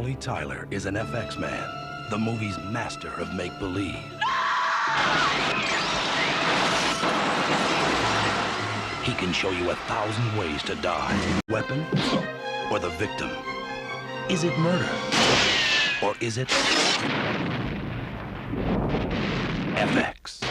Rollie Tyler is an FX man, the movie's master of make-believe. He can show you 1,000 ways to die. Weapon or the victim? Is it murder or is it FX?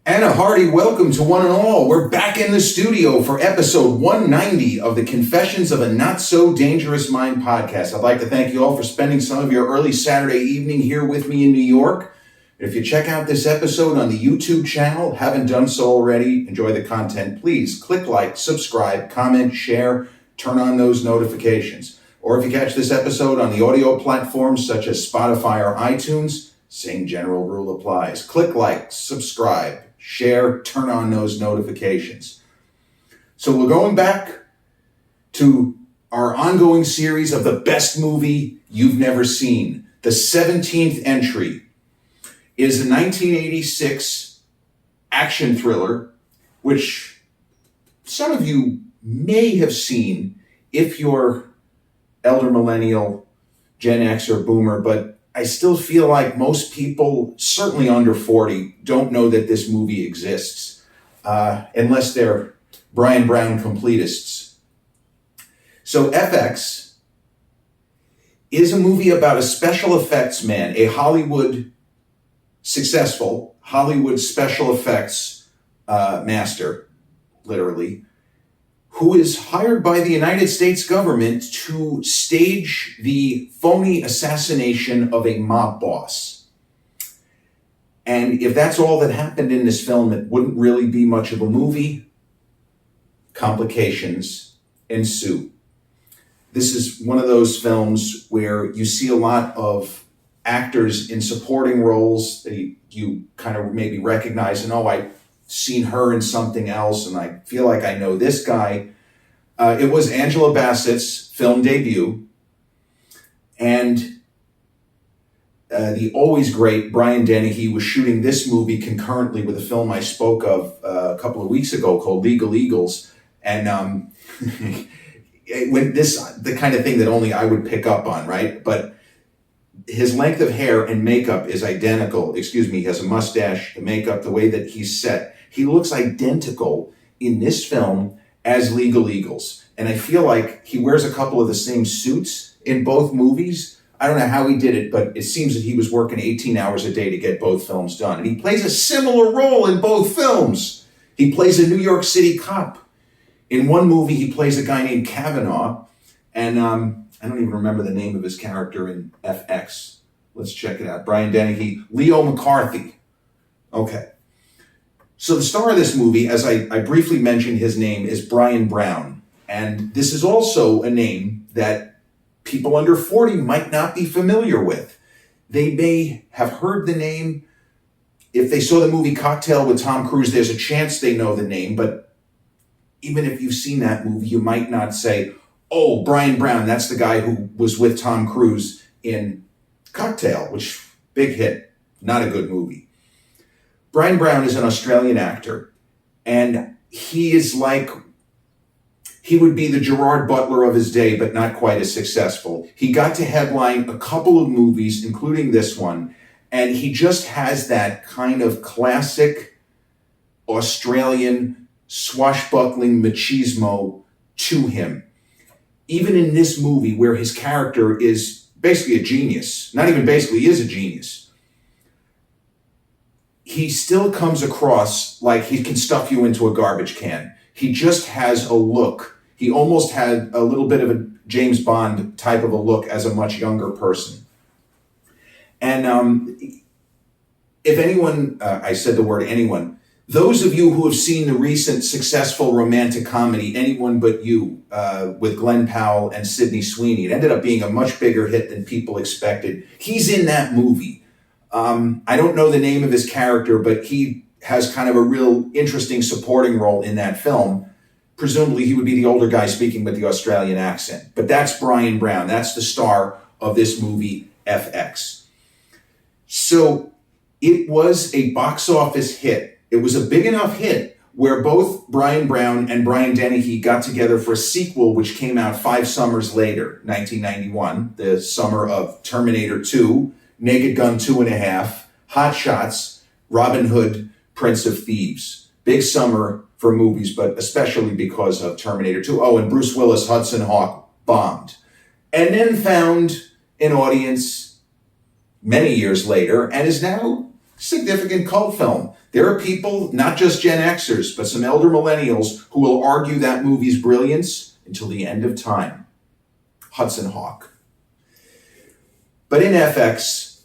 And a hearty welcome to one and all. We're back in the studio for episode 190 of the Confessions of a Not So Dangerous Mind podcast. I'd like to thank you all for spending some of your early Saturday evening here with me in New York. If you check out this episode on the YouTube channel, haven't done so already, enjoy the content, please click like, subscribe, comment, share, turn on those notifications. Or if you catch this episode on the audio platforms such as Spotify or iTunes, same general rule applies. Click like, subscribe, share, turn on those notifications. So we're going back to our ongoing series of the best movie you've never seen. The 17th entry is a 1986 action thriller, which some of you may have seen if you're elder millennial, Gen X, or Boomer, but I still feel like most people, certainly under 40, don't know that this movie exists, unless they're Bryan Brown completists. So FX is a movie about a special effects man, a successful Hollywood special effects master, literally, who is hired by the United States government to stage the phony assassination of a mob boss. And if that's all that happened in this film, it wouldn't really be much of a movie. Complications ensue. This is one of those films where you see a lot of actors in supporting roles that you kind of maybe recognize, and I've seen her in something else, and I feel like I know this guy. It was Angela Bassett's film debut, and the always great Brian Dennehy was shooting this movie concurrently with a film I spoke of a couple of weeks ago called Legal Eagles, and when the kind of thing that only I would pick up on, right? But his length of hair and makeup is identical. He has a mustache, the makeup, the way that he's set. He looks identical in this film as Legal Eagles. And I feel like he wears a couple of the same suits in both movies. I don't know how he did it, but it seems that he was working 18 hours a day to get both films done. And he plays a similar role in both films. He plays a New York City cop. In one movie, he plays a guy named Kavanaugh. And I don't even remember the name of his character in FX. Let's check it out. Brian Dennehy, Leo McCarthy. Okay. So the star of this movie, as I briefly mentioned, his name is Bryan Brown. And this is also a name that people under 40 might not be familiar with. They may have heard the name. If they saw the movie Cocktail with Tom Cruise, there's a chance they know the name. But even if you've seen that movie, you might not say, oh, Bryan Brown, that's the guy who was with Tom Cruise in Cocktail, which, big hit, not a good movie. Bryan Brown is an Australian actor, and he would be the Gerard Butler of his day, but not quite as successful. He got to headline a couple of movies, including this one, and he just has that kind of classic Australian swashbuckling machismo to him. Even in this movie, where his character is basically a genius, not even basically, he is a genius, he still comes across like he can stuff you into a garbage can. He just has a look. He almost had a little bit of a James Bond type of a look as a much younger person. And if anyone, I said the word anyone, those of you who have seen the recent successful romantic comedy, Anyone But You, with Glenn Powell and Sydney Sweeney, it ended up being a much bigger hit than people expected. He's in that movie. I don't know the name of his character, but he has kind of a real interesting supporting role in that film. Presumably he would be the older guy speaking with the Australian accent. But that's Bryan Brown. That's the star of this movie, FX. So it was a box office hit. It was a big enough hit where both Bryan Brown and Brian Dennehy got together for a sequel which came out 5 summers later, 1991, the summer of Terminator 2, Naked Gun 2.5, Hot Shots, Robin Hood, Prince of Thieves. Big summer for movies, but especially because of Terminator 2. Oh, and Bruce Willis, Hudson Hawk, bombed. And then found an audience many years later and is now a significant cult film. There are people, not just Gen Xers, but some elder millennials who will argue that movie's brilliance until the end of time. Hudson Hawk. But in FX,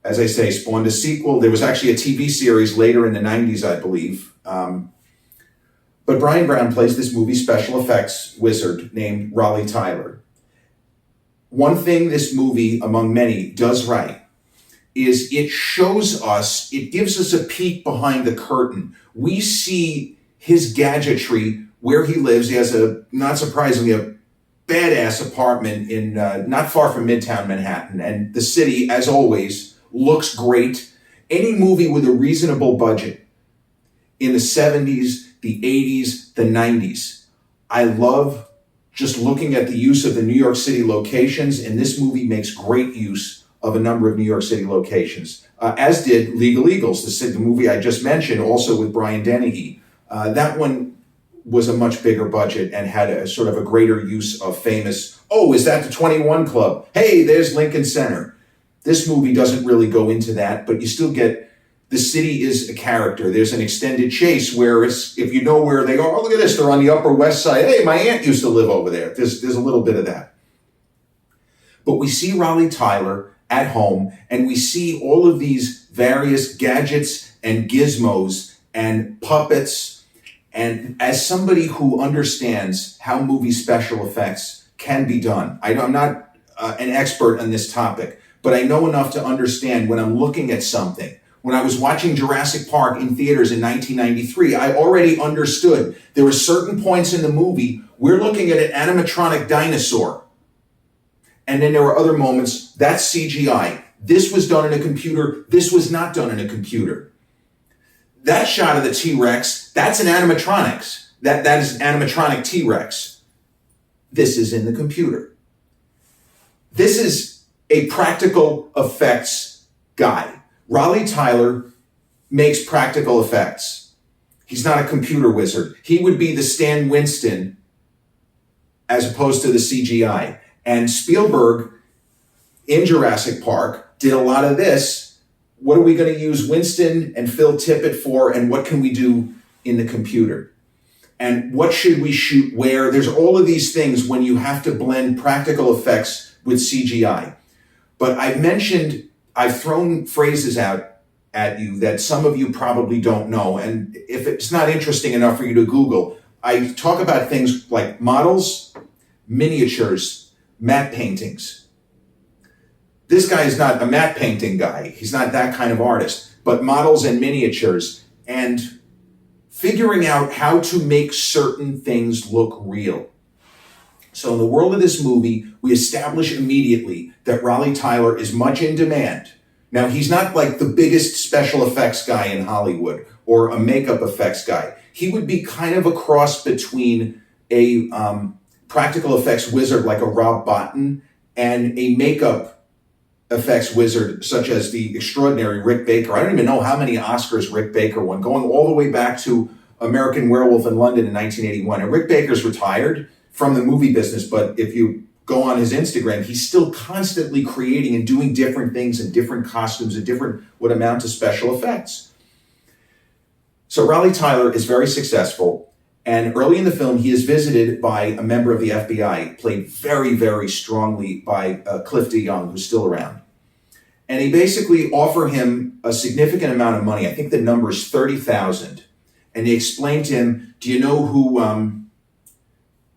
as I say, spawned a sequel. There was actually a TV series later in the 90s, I believe. But Bryan Brown plays this movie special effects wizard named Rollie Tyler. One thing this movie, among many, does right is it shows us, it gives us a peek behind the curtain. We see his gadgetry where he lives. He has not surprisingly, a badass apartment in not far from Midtown Manhattan. And the city, as always, looks great. Any movie with a reasonable budget in the 70s, the 80s, the 90s. I love just looking at the use of the New York City locations, and this movie makes great use of a number of New York City locations, as did Legal Eagles, the movie I just mentioned, also with Brian Dennehy. That one was a much bigger budget and had a sort of a greater use of famous, oh, is that the 21 Club? Hey, there's Lincoln Center. This movie doesn't really go into that, but you still get, the city is a character. There's an extended chase where if you know where they are, oh, look at this, they're on the Upper West Side. Hey, my aunt used to live over there. There's a little bit of that. But we see Rollie Tyler at home, and we see all of these various gadgets and gizmos and puppets. And as somebody who understands how movie special effects can be done, I'm not an expert on this topic, but I know enough to understand when I'm looking at something. When I was watching Jurassic Park in theaters in 1993, I already understood there were certain points in the movie we're looking at an animatronic dinosaur. And then there were other moments, that's CGI. This was done in a computer. This was not done in a computer. That shot of the T-Rex, that's an animatronics. That is an animatronic T-Rex. This is in the computer. This is a practical effects guy. Rollie Tyler makes practical effects. He's not a computer wizard. He would be the Stan Winston as opposed to the CGI. And Spielberg in Jurassic Park did a lot of this. What are we going to use Winston and Phil Tippett for, and what can we do in the computer? And what should we shoot where? There's all of these things when you have to blend practical effects with CGI. But I've thrown phrases out at you that some of you probably don't know. And if it's not interesting enough for you to Google, I talk about things like models, miniatures, matte paintings. This guy is not a matte painting guy. He's not that kind of artist, but models and miniatures and figuring out how to make certain things look real. So in the world of this movie, we establish immediately that Rollie Tyler is much in demand. Now, he's not like the biggest special effects guy in Hollywood or a makeup effects guy. He would be kind of a cross between a practical effects wizard like a Rob Bottin and a makeup effects wizard such as the extraordinary Rick Baker. I don't even know how many Oscars Rick Baker won, going all the way back to American Werewolf in London in 1981. And Rick Baker's retired from the movie business, but if you go on his Instagram, he's still constantly creating and doing different things and different costumes and different what amount to special effects. So Rollie Tyler is very successful, and early in the film, he is visited by a member of the FBI, played very, very strongly by Cliff DeYoung, who's still around. And they basically offer him a significant amount of money. I think the number is $30,000. And they explain to him, do you know who,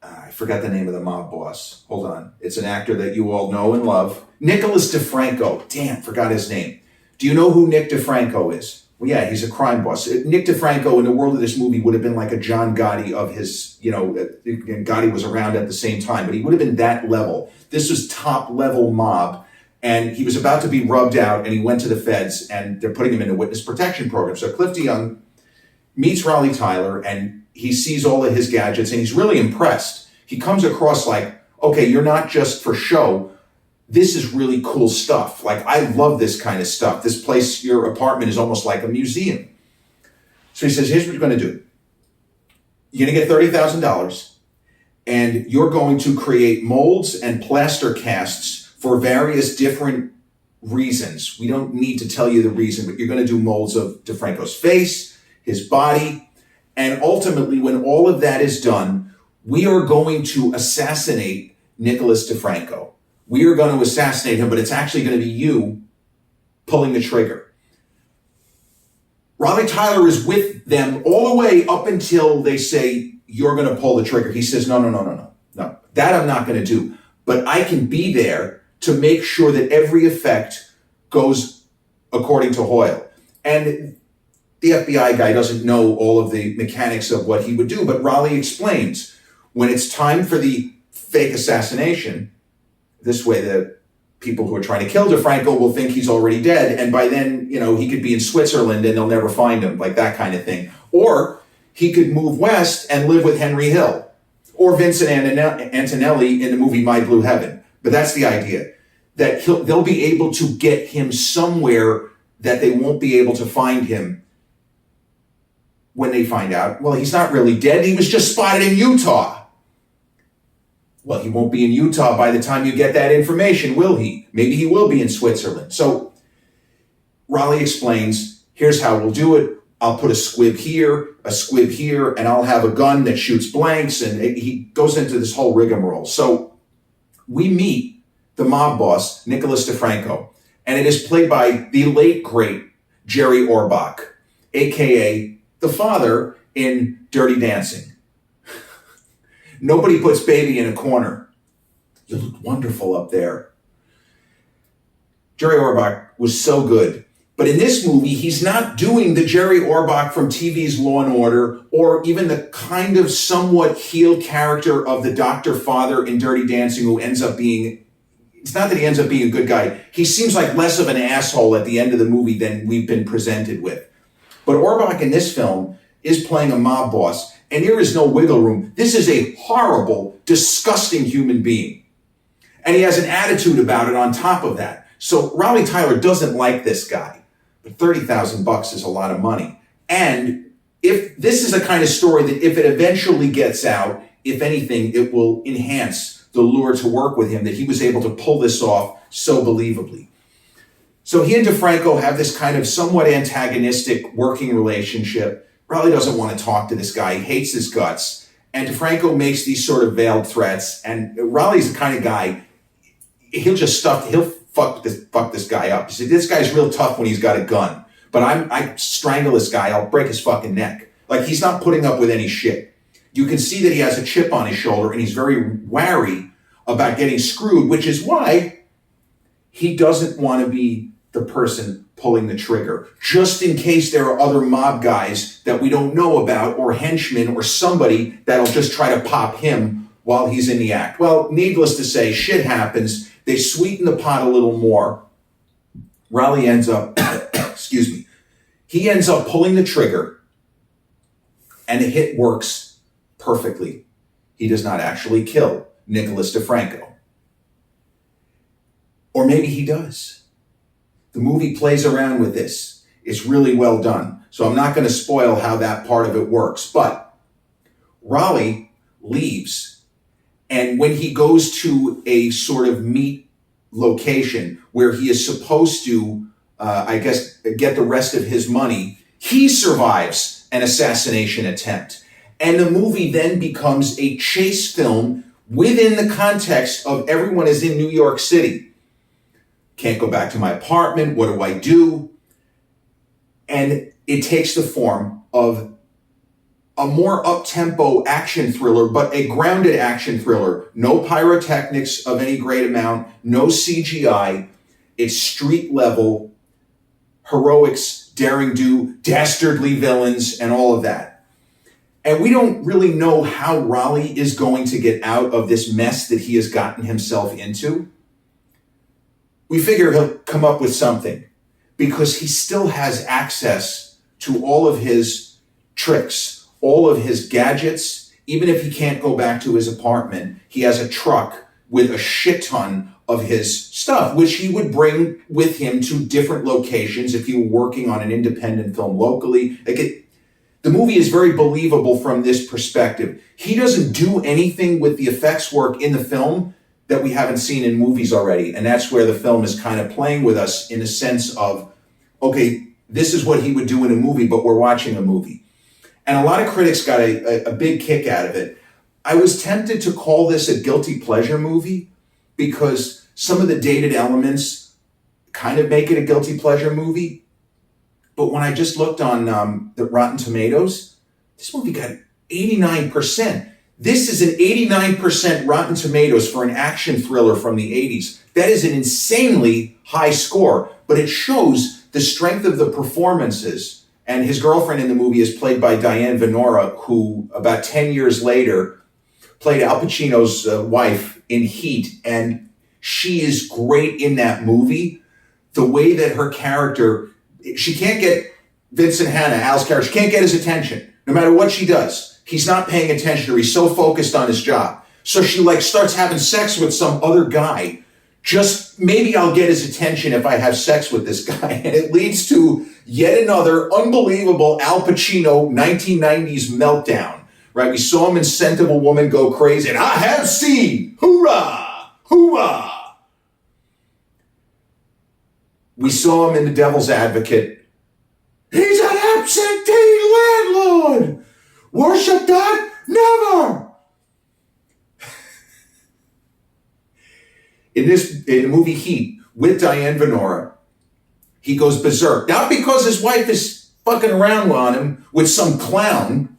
I forgot the name of the mob boss. Hold on. It's an actor that you all know and love. Nicholas DeFranco. Damn, forgot his name. Do you know who Nick DeFranco is? Well, yeah, he's a crime boss. Nick DeFranco in the world of this movie would have been like a John Gotti of his, Gotti was around at the same time, but he would have been that level. This was top level mob, and he was about to be rubbed out, and he went to the feds, and they're putting him in a witness protection program. So Cliff DeYoung meets Rollie Tyler, and he sees all of his gadgets, and he's really impressed. He comes across like, okay, you're not just for show. This is really cool stuff. Like, I love this kind of stuff. This place, your apartment, is almost like a museum. So he says, here's what you're going to do. You're going to get $30,000, and you're going to create molds and plaster casts for various different reasons. We don't need to tell you the reason, but you're going to do molds of DeFranco's face, his body, and ultimately, when all of that is done, we are going to assassinate Nicholas DeFranco. We are going to assassinate him, but it's actually going to be you pulling the trigger. Rollie Tyler is with them all the way up until they say, you're going to pull the trigger. He says, no. That I'm not going to do. But I can be there to make sure that every effect goes according to Hoyle. And the FBI guy doesn't know all of the mechanics of what he would do, but Rollie explains, when it's time for the fake assassination, this way the people who are trying to kill DeFranco will think he's already dead, and by then, he could be in Switzerland and they'll never find him, like that kind of thing. Or he could move west and live with Henry Hill, or Vincent Antonelli in the movie My Blue Heaven. But that's the idea, that they'll be able to get him somewhere that they won't be able to find him when they find out, well, he's not really dead, he was just spotted in Utah. Well, he won't be in Utah by the time you get that information, will he? Maybe he will be in Switzerland. So Rollie explains, here's how we'll do it. I'll put a squib here, and I'll have a gun that shoots blanks, and he goes into this whole rigmarole. So we meet the mob boss, Nicholas DeFranco, and it is played by the late, great Jerry Orbach, a.k.a. the father in Dirty Dancing. Nobody puts baby in a corner. You look wonderful up there. Jerry Orbach was so good. But in this movie, he's not doing the Jerry Orbach from TV's Law and Order, or even the kind of somewhat heel character of the doctor father in Dirty Dancing, who ends up being, it's not that he ends up being a good guy. He seems like less of an asshole at the end of the movie than we've been presented with. But Orbach in this film is playing a mob boss, and there is no wiggle room. This is a horrible, disgusting human being. And he has an attitude about it on top of that. So Rollie Tyler doesn't like this guy. But $30,000 is a lot of money. And if this is a kind of story that if it eventually gets out, if anything, it will enhance the lure to work with him, that he was able to pull this off so believably. So he and DeFranco have this kind of somewhat antagonistic working relationship. Rollie doesn't want to talk to this guy. He hates his guts. And DeFranco makes these sort of veiled threats. And Rollie's the kind of guy, he'll fuck this guy up. He said, this guy's real tough when he's got a gun. But I strangle this guy, I'll break his fucking neck. Like, he's not putting up with any shit. You can see that he has a chip on his shoulder, and he's very wary about getting screwed, which is why he doesn't want to be the person pulling the trigger, just in case there are other mob guys that we don't know about, or henchmen, or somebody that'll just try to pop him while he's in the act. Well, needless to say, shit happens. They sweeten the pot a little more. Rollie ends up, he ends up pulling the trigger, and the hit works perfectly. He does not actually kill Nicholas DeFranco. Or maybe he does. The movie plays around with this. It's really well done. So I'm not going to spoil how that part of it works. But Rollie leaves, and when he goes to a sort of meet location where he is supposed to, get the rest of his money, he survives an assassination attempt. And the movie then becomes a chase film within the context of everyone is in New York City. Can't go back to my apartment. What do I do? And it takes the form of a more up-tempo action thriller, but a grounded action thriller. No pyrotechnics of any great amount, no CGI. It's street-level heroics, daring-do, dastardly villains, and all of that. And we don't really know how Rollie is going to get out of this mess that he has gotten himself into. We figure he'll come up with something, because he still has access to all of his tricks, all of his gadgets. Even if he can't go back to his apartment, he has a truck with a shit ton of his stuff, which he would bring with him to different locations if he were working on an independent film locally. The movie is very believable from this perspective. He doesn't do anything with the effects work in the film that we haven't seen in movies already. And that's where the film is kind of playing with us in a sense of, okay, this is what he would do in a movie, but we're watching a movie. And a lot of critics got a big kick out of it. I was tempted to call this a guilty pleasure movie because some of the dated elements kind of make it a guilty pleasure movie. But when I just looked on the Rotten Tomatoes, this movie got 89%. This is an 89% Rotten Tomatoes for an action thriller from the 80s. That is an insanely high score, but it shows the strength of the performances. And his girlfriend in the movie is played by Diane Venora, who about 10 years later played Al Pacino's wife in Heat. And she is great in that movie. The way that her character, she can't get Vincent Hanna, Al's character, she can't get his attention, no matter what she does. He's not paying attention to her. He's so focused on his job. So she starts having sex with some other guy. Just maybe I'll get his attention if I have sex with this guy. And it leads to yet another unbelievable Al Pacino 1990s meltdown, right? We saw him in Scent of a Woman go crazy. And I have seen, hoorah, hoorah. We saw him in The Devil's Advocate. He's an absentee landlord. Worship that? Never. In the movie Heat, with Diane Venora, he goes berserk. Not because his wife is fucking around on him with some clown,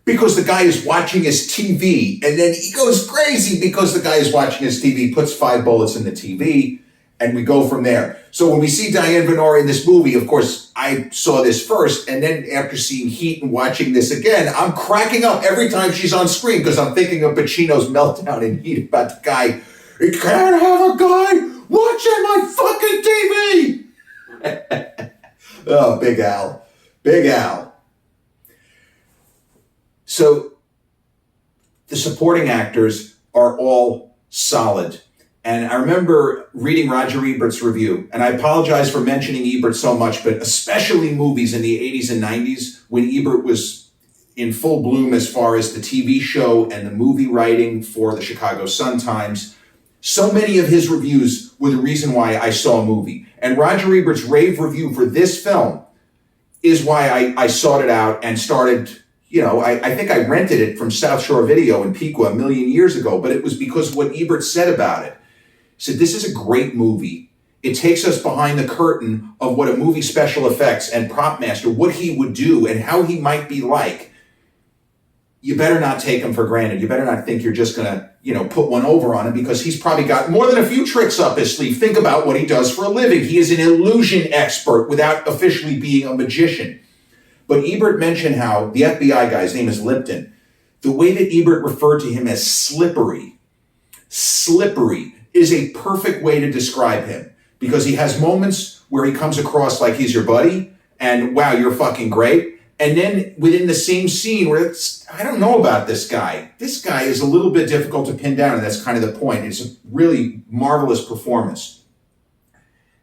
because the guy is watching his TV, and then he goes crazy because the guy is watching his TV, puts 5 bullets in the TV, and we go from there. So when we see Diane Venora in this movie, of course, I saw this first, and then after seeing Heat and watching this again, I'm cracking up every time she's on screen because I'm thinking of Pacino's meltdown in Heat about the guy. You can't have a guy watching my fucking TV! Oh, Big Al. Big Al. So the supporting actors are all solid. And I remember reading Roger Ebert's review, and I apologize for mentioning Ebert so much, but especially movies in the 80s and 90s when Ebert was in full bloom as far as the TV show and the movie writing for the Chicago Sun-Times. So many of his reviews were the reason why I saw a movie. And Roger Ebert's rave review for this film is why I sought it out and started, I think I rented it from South Shore Video in Piqua a million years ago, but it was because of what Ebert said about it. He said, this is a great movie. It takes us behind the curtain of what a movie special effects and prop master, what he would do and how he might be like. You better not take him for granted. You better not think you're just going to, put one over on him because he's probably got more than a few tricks up his sleeve. Think about what he does for a living. He is an illusion expert without officially being a magician. But Ebert mentioned how the FBI guy, his name is Lipton, the way that Ebert referred to him as slippery is a perfect way to describe him because he has moments where he comes across like he's your buddy and wow, you're fucking great. And then within the same scene where I don't know about this guy. This guy is a little bit difficult to pin down, and that's kind of the point. It's a really marvelous performance.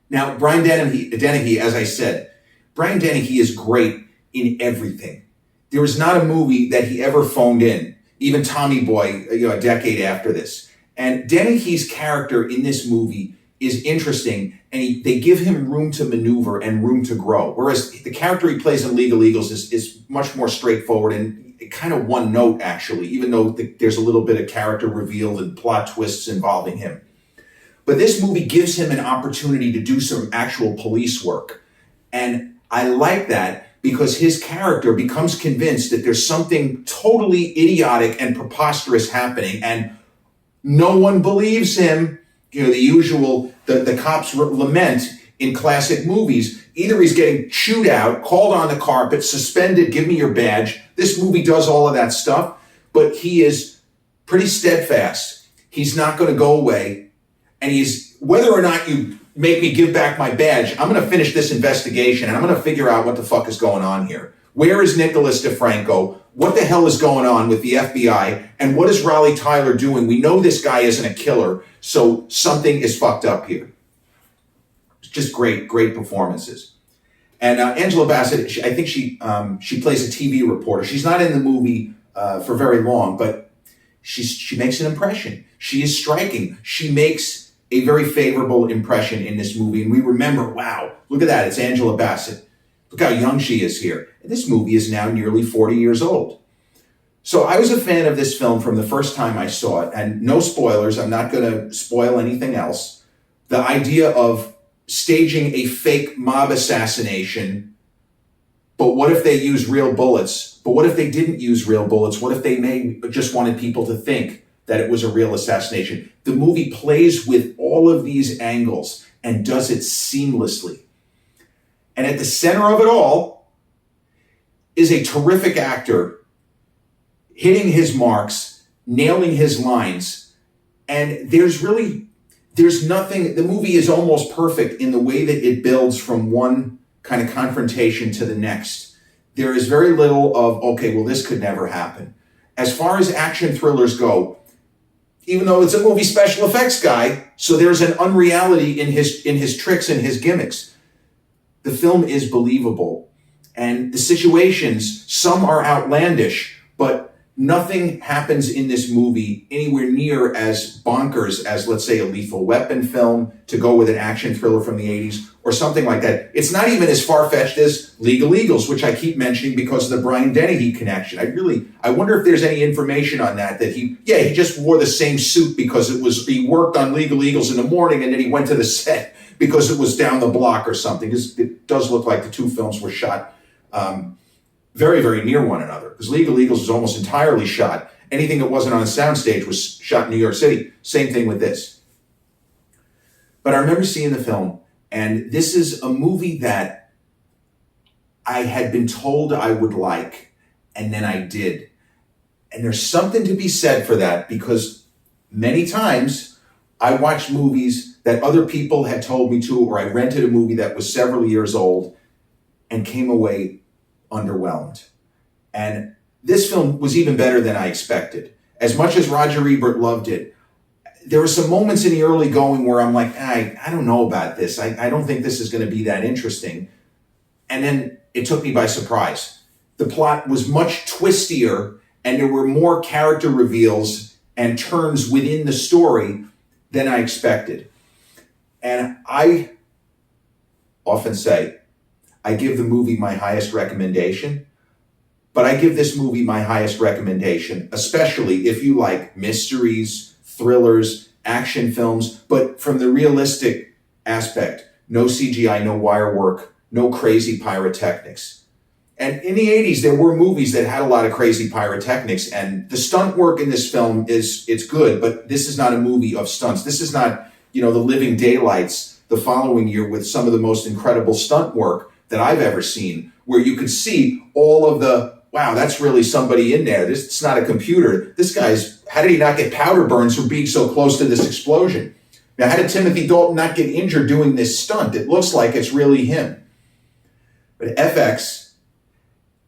Now, Bryan Dennehy, as I said, Bryan Dennehy is great in everything. There was not a movie that he ever phoned in, even Tommy Boy, a decade after this. And Dennehy's character in this movie is interesting, and they give him room to maneuver and room to grow. Whereas the character he plays in League of Legals is much more straightforward and kind of one note, actually, even though there's a little bit of character revealed and plot twists involving him. But this movie gives him an opportunity to do some actual police work. And I like that because his character becomes convinced that there's something totally idiotic and preposterous happening, and no one believes him. The usual, the cops lament in classic movies. Either he's getting chewed out, called on the carpet, suspended, give me your badge. This movie does all of that stuff, but he is pretty steadfast. He's not going to go away. And whether or not you make me give back my badge, I'm going to finish this investigation and I'm going to figure out what the fuck is going on here. Where is Nicholas DeFranco? What the hell is going on with the FBI? And what is Rollie Tyler doing? We know this guy isn't a killer, so something is fucked up here. It's just great performances. And Angela Bassett, I think she plays a TV reporter. She's not in the movie for very long, but she makes an impression. She is striking. She makes a very favorable impression in this movie. And we remember, wow, look at that. It's Angela Bassett. Look how young she is here. And this movie is now nearly 40 years old. So I was a fan of this film from the first time I saw it. And no spoilers. I'm not going to spoil anything else. The idea of staging a fake mob assassination, but what if they use real bullets? But what if they didn't use real bullets? What if they just wanted people to think that it was a real assassination? The movie plays with all of these angles and does it seamlessly. And at the center of it all is a terrific actor hitting his marks, nailing his lines. And there's nothing, the movie is almost perfect in the way that it builds from one kind of confrontation to the next. There is very little of, okay, well, this could never happen. As far as action thrillers go, even though it's a movie special effects guy, so there's an unreality in his tricks and his gimmicks. The film is believable. And the situations, some are outlandish, but nothing happens in this movie anywhere near as bonkers as, let's say, a Lethal Weapon film, to go with an action thriller from the 80s or something like that. It's not even as far-fetched as Legal Eagles, which I keep mentioning because of the Brian Dennehy connection. I wonder if there's any information on that he just wore the same suit because he worked on Legal Eagles in the morning and then he went to the set because it was down the block or something. It does look like the two films were shot very, very near one another, because Legal Eagles was almost entirely shot. Anything that wasn't on a soundstage was shot in New York City. Same thing with this. But I remember seeing the film, and this is a movie that I had been told I would like, and then I did. And there's something to be said for that, because many times I watched movies that other people had told me to, or I rented a movie that was several years old and came away underwhelmed. And this film was even better than I expected. As much as Roger Ebert loved it, there were some moments in the early going where I'm like, I don't know about this. I don't think this is going to be that interesting. And then it took me by surprise. The plot was much twistier, and there were more character reveals and turns within the story than I expected. And I often say, I give the movie my highest recommendation, but I give this movie my highest recommendation, especially if you like mysteries, thrillers, action films, but from the realistic aspect. No CGI, no wire work, no crazy pyrotechnics. And in the 80s, there were movies that had a lot of crazy pyrotechnics, and the stunt work in this film it's good, but this is not a movie of stunts. This is not, The Living Daylights the following year with some of the most incredible stunt work that I've ever seen, where you could see all of the, wow, that's really somebody in there. It's not a computer. How did he not get powder burns from being so close to this explosion? Now, how did Timothy Dalton not get injured doing this stunt? It looks like it's really him. But FX,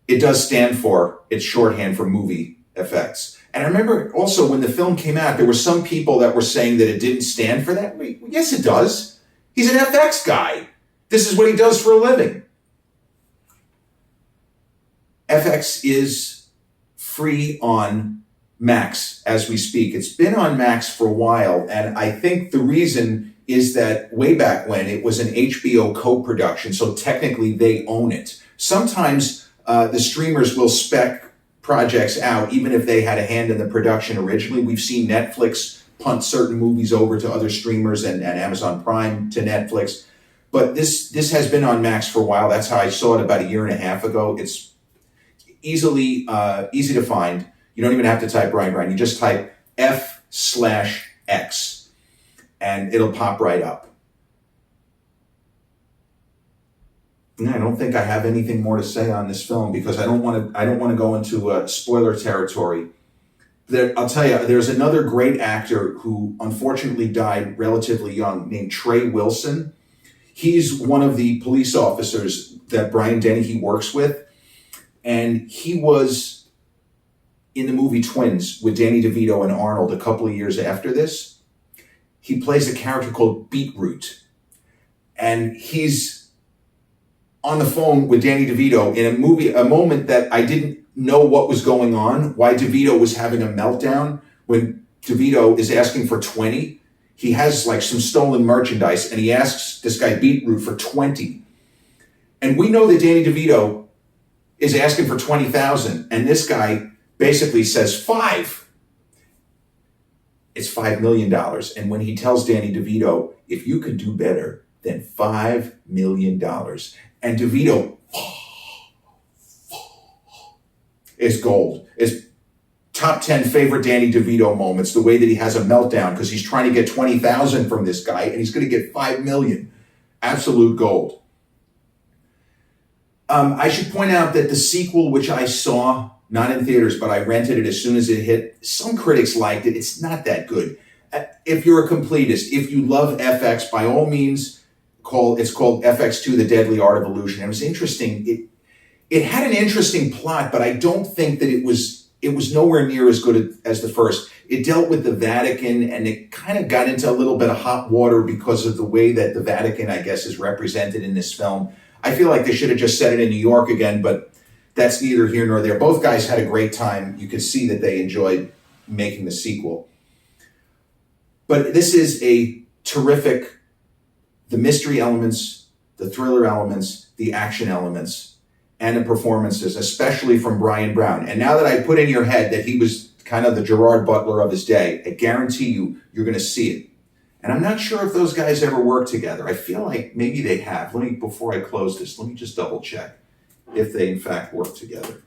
it does stand for, it's shorthand for movie effects. And I remember also when the film came out, there were some people that were saying that it didn't stand for that. Wait, yes, it does. He's an FX guy. This is what he does for a living. FX is free on Max as we speak. It's been on Max for a while, and I think the reason is that way back when it was an HBO co-production, so technically they own it. Sometimes the streamers will spec projects out, even if they had a hand in the production originally. We've seen Netflix punt certain movies over to other streamers and Amazon Prime to Netflix. But this has been on Max for a while. That's how I saw it about a year and a half ago. It's easy to find. You don't even have to type Bryan Brown. You just type F/X and it'll pop right up. And I don't think I have anything more to say on this film because I don't want to go into spoiler territory. I'll tell you, there's another great actor who unfortunately died relatively young named Trey Wilson. He's one of the police officers that Brian Dennehy works with. And he was in the movie Twins with Danny DeVito and Arnold a couple of years after this. He plays a character called Beetroot. And he's on the phone with Danny DeVito in a moment that I didn't know what was going on, why DeVito was having a meltdown when DeVito is asking for 20. He has like some stolen merchandise and he asks this guy Beetroot for 20. And we know that Danny DeVito is asking for 20,000 and this guy basically says 5. It's $5 million. And when he tells Danny DeVito, if you could do better than $5 million, and DeVito is gold. It's top 10 favorite Danny DeVito moments, the way that he has a meltdown because he's trying to get 20,000 from this guy and he's going to get 5 million. Absolute gold. I should point out that the sequel, which I saw, not in theaters, but I rented it as soon as it hit, some critics liked it. It's not that good. If you're a completist, if you love FX, by all means, it's called FX2, The Deadly Art of Illusion. It was interesting. It had an interesting plot, but I don't think that it was nowhere near as good as the first. It dealt with the Vatican, and it kind of got into a little bit of hot water because of the way that the Vatican, I guess, is represented in this film. I feel like they should have just set it in New York again, but that's neither here nor there. Both guys had a great time. You could see that they enjoyed making the sequel. But this is a terrific, the mystery elements, the thriller elements, the action elements, and the performances, especially from Bryan Brown. And now that I put in your head that he was kind of the Gerard Butler of his day, I guarantee you're going to see it. And I'm not sure if those guys ever worked together. I feel like maybe they have. Before I close this, let me just double check if they in fact work together.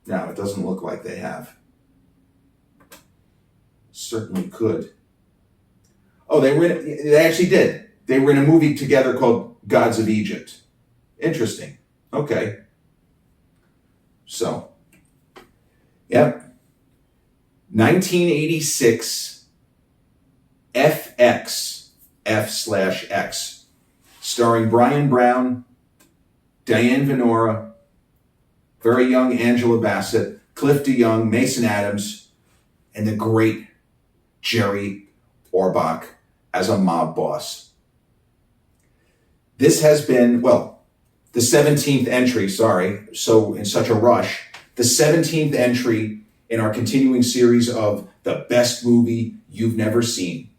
No, it doesn't look like they have. Certainly could. Oh, they actually did. They were in a movie together called Gods of Egypt. Interesting. Okay. So, yep. 1986 FX, F/X, starring Bryan Brown, Diane Venora, very young Angela Bassett, Cliff DeYoung, Mason Adams, and the great Jerry Orbach as a mob boss. This has been, the 17th entry, so in such a rush, the 17th entry in our continuing series of the best movie you've never seen.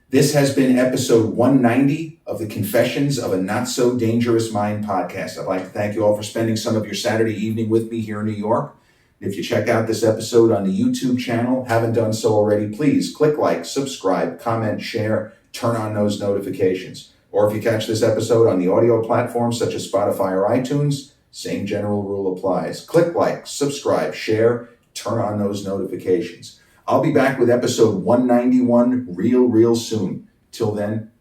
This has been episode 190 of the Confessions of a Not So Dangerous Mind podcast. I'd like to thank you all for spending some of your Saturday evening with me here in New York. If you check out this episode on the YouTube channel, haven't done so already, please click like, subscribe, comment, share, turn on those notifications. Or if you catch this episode on the audio platforms such as Spotify or iTunes, same general rule applies. Click like, subscribe, share, turn on those notifications. I'll be back with episode 191 real soon. Till then,